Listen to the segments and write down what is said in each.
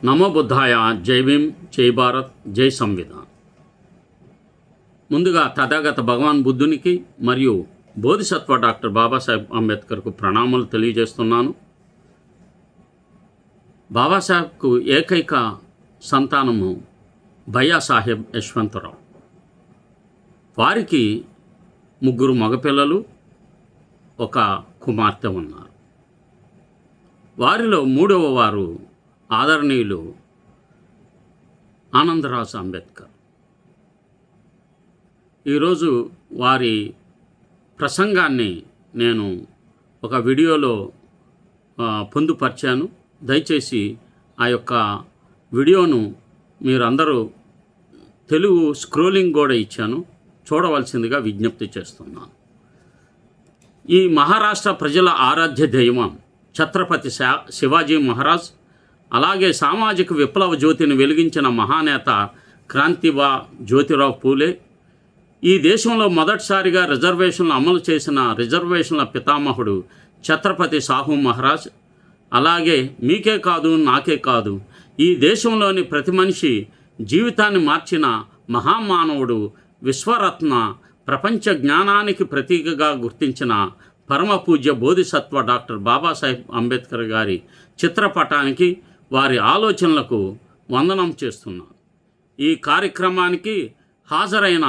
నమో బుద్ధాయ. జై భీమ్, జై భారత్, జై సంవిధాన్. ముందుగా తథాగత భగవాన్ బుద్ధునికి మరియు బోధిసత్వ డాక్టర్ బాబాసాహెబ్ అంబేద్కర్కు ప్రణామాలు తెలియజేస్తున్నాను. బాబాసాహెబ్కు ఏకైక సంతానము భయ్యాసాహెబ్ యశ్వంతరావు. వారికి 3 మగపిల్లలు, 1 కుమార్తె ఉన్నారు. వారిలో 3వ వారు ఆదరణీయులు ఆనందరాజు అంబేద్కర్. ఈరోజు వారి ప్రసంగాన్ని నేను ఒక వీడియోలో పొందుపరిచాను. దయచేసి ఆ యొక్క వీడియోను మీరందరూ తెలుగు స్క్రోలింగ్ కూడా ఇచ్చాను, చూడవలసిందిగా విజ్ఞప్తి చేస్తున్నాను. ఈ మహారాష్ట్ర ప్రజల ఆరాధ్య దైవం ఛత్రపతి శివాజీ మహారాజ్, అలాగే సామాజిక విప్లవ జ్యోతిని వెలిగించిన మహానేత క్రాంతిబా జ్యోతిరావు పూలే, ఈ దేశంలో మొదటిసారిగా రిజర్వేషన్లు అమలు చేసిన రిజర్వేషన్ల పితామహుడు ఛత్రపతి సాహు మహారాజ్, అలాగే మీకే కాదు నాకే కాదు ఈ దేశంలోని ప్రతి మనిషి జీవితాన్ని మార్చిన మహామానవుడు, విశ్వరత్న, ప్రపంచ జ్ఞానానికి ప్రతీకగా గుర్తించిన పరమ పూజ్య బోధిసత్వ డాక్టర్ బాబాసాహెబ్ అంబేద్కర్ గారి చిత్రపటానికి, వారి ఆలోచనలకు వందనం చేస్తున్నాను. ఈ కార్యక్రమానికి హాజరైన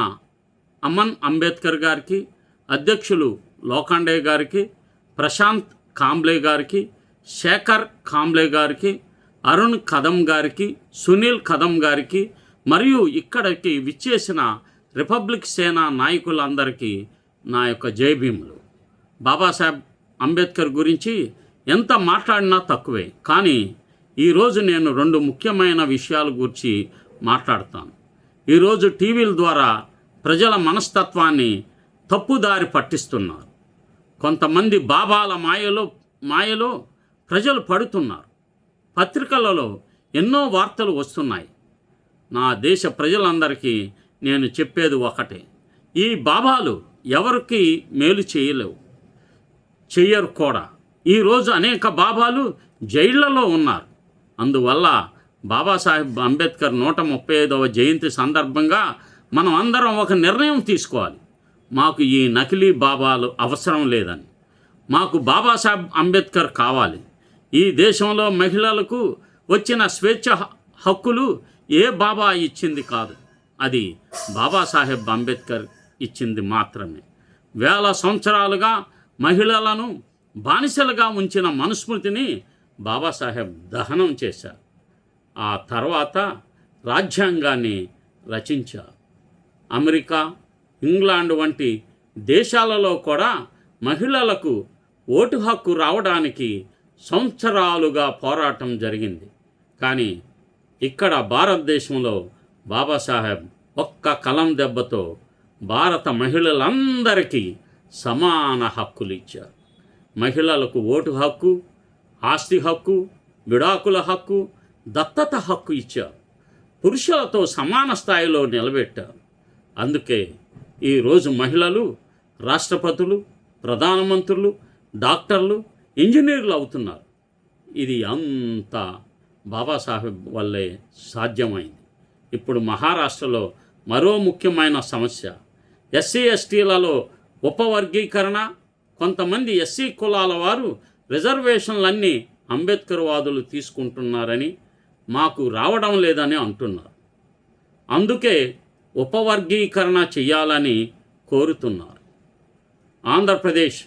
అమన్ అంబేద్కర్ గారికి, అధ్యక్షులు లోఖండే గారికి, ప్రశాంత్ కాంబ్లే గారికి, శేఖర్ కాంబ్లే గారికి, అరుణ్ కదం గారికి, సునీల్ కదం గారికి మరియు ఇక్కడికి విచ్చేసిన రిపబ్లిక్ సేన నాయకులందరికీ నా యొక్క జైభీములు. బాబాసాహెబ్ అంబేద్కర్ గురించి ఎంత మాట్లాడినా తక్కువే, కానీ ఈరోజు నేను 2 ముఖ్యమైన విషయాల గురించి మాట్లాడతాను. ఈరోజు టీవీల ద్వారా ప్రజల మనస్తత్వాన్ని తప్పుదారి పట్టిస్తున్నారు. కొంతమంది బాబాల మాయలో ప్రజలు పడుతున్నారు. పత్రికలలో ఎన్నో వార్తలు వస్తున్నాయి. నా దేశ ప్రజలందరికీ నేను చెప్పేది ఒకటే: ఈ బాబాలు ఎవరికి మేలు చెయ్యరు కూడా. ఈరోజు అనేక బాబాలు జైళ్లలో ఉన్నారు. అందువల్ల బాబాసాహెబ్ అంబేద్కర్ 135వ జయంతి సందర్భంగా మనం అందరం ఒక నిర్ణయం తీసుకోవాలి. మాకు ఈ నకిలీ బాబాలు అవసరం లేదని. మాకు బాబాసాహెబ్ అంబేద్కర్ కావాలి. ఈ దేశంలో మహిళలకు వచ్చిన స్వేచ్ఛ హక్కులు ఏ బాబా ఇచ్చింది కాదు, అది బాబాసాహెబ్ అంబేద్కర్ ఇచ్చింది మాత్రమే. వేల సంవత్సరాలుగా మహిళలను బానిసలుగా ఉంచిన మనుస్మృతిని బాబాసాహెబ్ దహనం చేశారు. ఆ తర్వాత రాజ్యాంగాన్ని రచించారు. అమెరికా, ఇంగ్లాండ్ వంటి దేశాలలో కూడా మహిళలకు ఓటు హక్కు రావడానికి సంవత్సరాలుగా పోరాటం జరిగింది. కానీ ఇక్కడ భారతదేశంలో బాబాసాహెబ్ ఒక్క కలం దెబ్బతో భారత మహిళలందరికీ సమాన హక్కులు ఇచ్చారు. మహిళలకు ఓటు హక్కు, ఆస్తి హక్కు, విడాకుల హక్కు, దత్తత హక్కు ఇచ్చారు. పురుషులతో సమాన స్థాయిలో నిలబెట్టారు. అందుకే ఈరోజు మహిళలు రాష్ట్రపతులు, ప్రధానమంత్రులు, డాక్టర్లు, ఇంజనీర్లు అవుతున్నారు. ఇది అంతా బాబాసాహెబ్ వల్లే సాధ్యమైంది. ఇప్పుడు మహారాష్ట్రలో మరో ముఖ్యమైన సమస్య ఎస్సీ ఎస్టీలలో ఉపవర్గీకరణ. కొంతమంది ఎస్సీ కులాల వారు రిజర్వేషన్లన్నీ అంబేద్కర్ వాదులు తీసుకుంటున్నారని, మాకు రావడం లేదని అంటున్నారు. అందుకే ఉపవర్గీకరణ చేయాలని కోరుతున్నారు. ఆంధ్రప్రదేశ్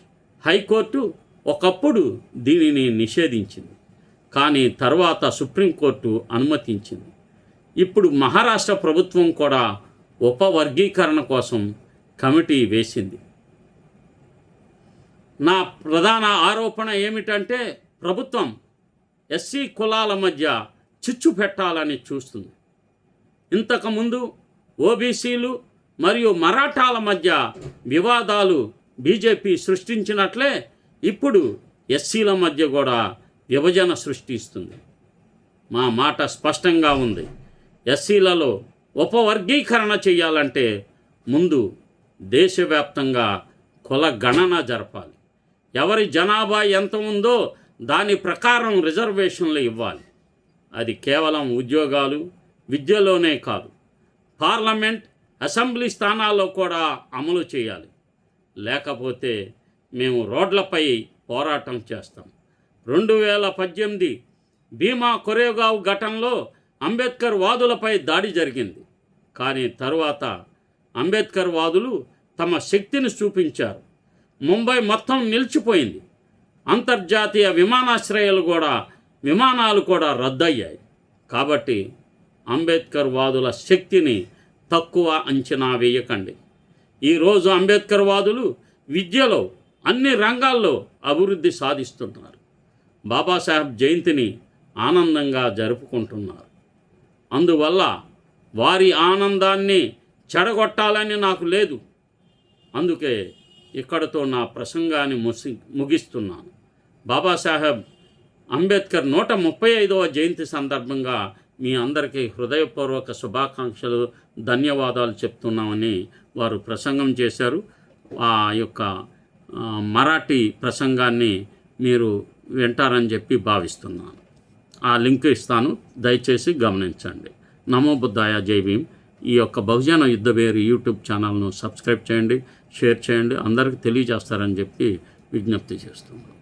హైకోర్టు ఒకప్పుడు దీనిని నిషేధించింది, కానీ తర్వాత సుప్రీంకోర్టు అనుమతించింది. ఇప్పుడు మహారాష్ట్ర ప్రభుత్వం కూడా ఉపవర్గీకరణ కోసం కమిటీ వేసింది. నా ప్రధాన ఆరోపణ ఏమిటంటే, ప్రభుత్వం ఎస్సీ కులాల మధ్య చిచ్చు పెట్టాలని చూస్తుంది. ఇంతకుముందు ఓబీసీలు మరియు మరాఠాల మధ్య వివాదాలు బీజేపీ సృష్టించినట్లే ఇప్పుడు ఎస్సీల మధ్య కూడా విభజన సృష్టిస్తుంది. మా మాట స్పష్టంగా ఉంది. ఎస్సీలలో ఉపవర్గీకరణ చేయాలంటే ముందు దేశవ్యాప్తంగా కుల గణన జరపాలి. ఎవరి జనాభా ఎంత ఉందో దాని ప్రకారం రిజర్వేషన్లు ఇవ్వాలి. అది కేవలం ఉద్యోగాలు, విద్యలోనే కాదు, పార్లమెంట్, అసెంబ్లీ స్థానాల్లో కూడా అమలు చేయాలి. లేకపోతే మేము రోడ్లపై పోరాటం చేస్తాం. 2018 భీమా కొరేగావ్ ఘటనలో అంబేద్కర్ వాదులపై దాడి జరిగింది. కానీ తరువాత అంబేద్కర్ వాదులు తమ శక్తిని చూపించారు. ముంబై మొత్తం నిలిచిపోయింది. అంతర్జాతీయ విమానాలు కూడా రద్దయ్యాయి. కాబట్టి అంబేద్కర్ వాదుల శక్తిని తక్కువ అంచనా వేయకండి. ఈరోజు అంబేద్కర్ వాదులు విద్యలో అన్ని రంగాల్లో అభివృద్ధి సాధిస్తున్నారు. బాబాసాహెబ్ జయంతిని ఆనందంగా జరుపుకుంటున్నారు. అందువల్ల వారి ఆనందాన్ని చెడగొట్టాలని నాకు లేదు. అందుకే ఇక్కడతో నా ప్రసంగాన్ని ముగిస్తున్నాను. బాబాసాహెబ్ అంబేద్కర్ 135వ జయంతి సందర్భంగా మీ అందరికీ హృదయపూర్వక శుభాకాంక్షలు, ధన్యవాదాలు చెప్తున్నామని వారు ప్రసంగం చేశారు. ఆ యొక్క మరాఠీ ప్రసంగాన్ని మీరు వింటారని చెప్పి భావిస్తున్నాను. ఆ లింక్ ఇస్తాను, దయచేసి గమనించండి. నమో బుద్ధాయ, జై భీమ్. ఈ యొక్క బహుజన యుద్ధవేరు యూట్యూబ్ ఛానల్ను సబ్స్క్రైబ్ చేయండి, షేర్ చేయండి, అందరికీ తెలియజేస్తారని చెప్పి విజ్ఞప్తి చేస్తున్నాను.